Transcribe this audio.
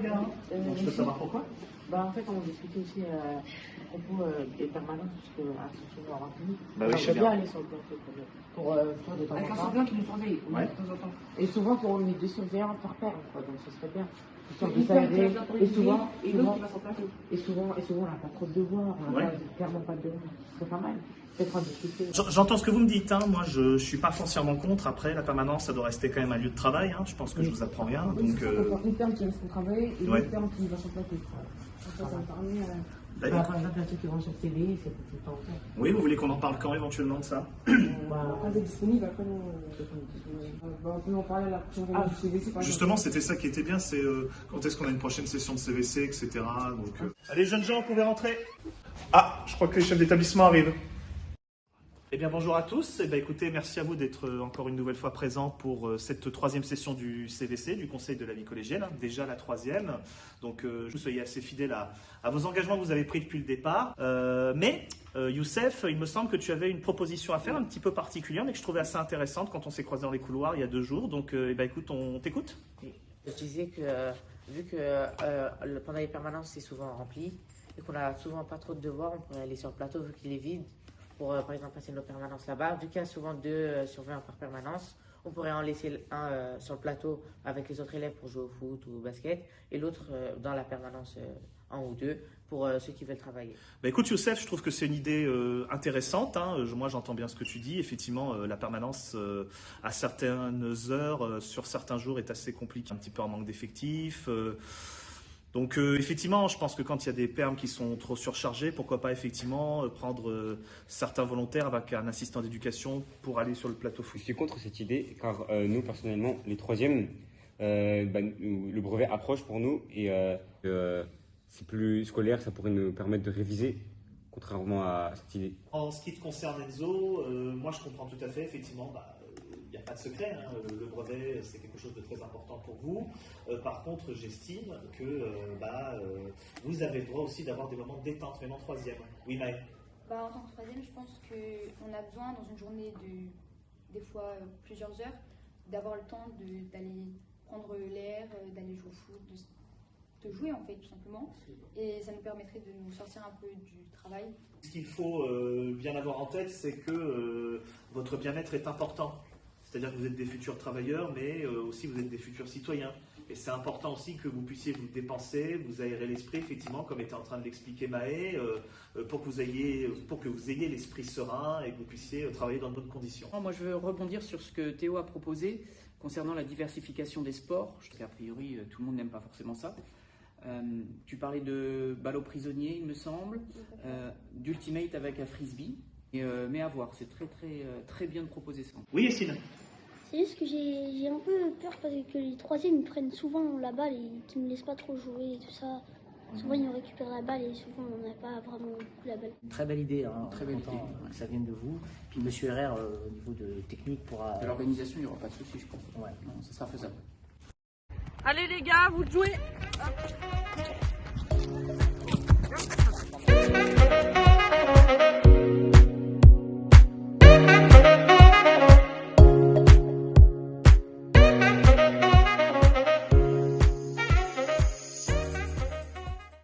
bien. Je peux savoir pourquoi? En fait, on discutait aussi à propos des permanences, parce qu'Instruction nous a rempli. Bah oui, je sais bien bien. aller sur le plateau pour faire de temps en temps. Avec un surveillant qui nous surveille, Ouais. de temps en temps. Et souvent, pour on est deux surveillants par paire, quoi, donc ce serait bien. De s'aérer. Et souvent, on n'a pas trop de devoirs, on n'a clairement pas de devoirs. C'est pas mal. Peut-être en discuter. J'entends ce que vous me dites, hein. Moi je suis pas foncièrement contre. Après, la permanence, ça doit rester quand même un lieu de travail, hein. Je pense que je vous apprends rien. Oui, Donc, une terme qui reste au travail et une terme qui va sur le plateau. Ça me permet, par exemple, un truc qui rentre sur TV, c'est tout le temps. Oui, vous voulez qu'on en parle quand éventuellement de ça? Quand c'est disponible, après on peut en parler à la prochaine réunion du CVC. Justement, c'était ça qui était bien, c'est quand est-ce qu'on a une prochaine session de CVC, etc. Donc, allez, jeunes gens, vous pouvez rentrer. Ah, je crois que les chefs d'établissement arrivent. Eh bien, bonjour à tous. Eh bien, écoutez, merci à vous d'être encore une nouvelle fois présents pour cette troisième session du CVC, du Conseil de la vie collégienne, hein, déjà la troisième. Donc, je vous soyez assez fidèles à vos engagements que vous avez pris depuis le départ. Mais, Youssef, il me semble que tu avais une proposition à faire un petit peu particulière, mais que je trouvais assez intéressante quand on s'est croisés dans les couloirs il y a 2 jours. Donc, eh bien, écoute, on t'écoute. Je disais que, vu que pendant les permanences, c'est souvent rempli, et qu'on n'a souvent pas trop de devoirs, on pourrait aller sur le plateau vu qu'il est vide. Pour, par exemple, passer nos permanences là-bas. Vu qu'il y a souvent 2 surveillants par permanence, on pourrait en laisser un sur le plateau avec les autres élèves pour jouer au foot ou au basket, et l'autre dans la permanence 1 ou 2 pour ceux qui veulent travailler. Bah écoute Youssef, je trouve que c'est une idée intéressante, hein. Moi j'entends bien ce que tu dis. Effectivement, la permanence à certaines heures, sur certains jours est assez compliquée, un petit peu en manque d'effectifs. Donc effectivement, je pense que quand il y a des perms qui sont trop surchargés, pourquoi pas effectivement prendre certains volontaires avec un assistant d'éducation pour aller sur le plateau foot. Je suis contre cette idée car nous personnellement, les troisièmes, le brevet approche pour nous et c'est plus scolaire, ça pourrait nous permettre de réviser, contrairement à cette idée. En ce qui te concerne Enzo, moi je comprends tout à fait, effectivement, il n'y a pas de secret, hein. Le brevet c'est quelque chose de très important pour vous. Par contre, j'estime que vous avez le droit aussi d'avoir des moments de détente, même en troisième. Oui, Maë. En tant que troisième, je pense qu'on a besoin dans une journée des fois plusieurs heures, d'avoir le temps d'aller prendre l'air, d'aller jouer au foot, de jouer en fait tout simplement. Et ça nous permettrait de nous sortir un peu du travail. Ce qu'il faut bien avoir en tête, c'est que votre bien-être est important. C'est-à-dire que vous êtes des futurs travailleurs, mais aussi vous êtes des futurs citoyens. Et c'est important aussi que vous puissiez vous dépenser, vous aérer l'esprit, effectivement, comme était en train de l'expliquer Maë, pour que vous ayez l'esprit serein et que vous puissiez travailler dans de bonnes conditions. Moi, je veux rebondir sur ce que Théo a proposé concernant la diversification des sports. Je sais qu'a priori, tout le monde n'aime pas forcément ça. Tu parlais de ballot prisonnier, il me semble, d'ultimate avec un frisbee. Mais à voir, c'est très bien de proposer ça. Oui, Yacine. C'est juste que j'ai un peu peur parce que les troisièmes ils prennent souvent la balle et qu'ils ne laissent pas trop jouer et tout ça. Souvent ils récupèrent la balle et souvent on n'a pas vraiment la balle. Très belle idée, hein. Très belle idée. Que ça vienne de vous. Puis Monsieur RR au niveau de technique pourra. De l'organisation, il n'y aura pas de souci, je pense. Ouais, non, ça sera faisable. Allez les gars, vous jouez.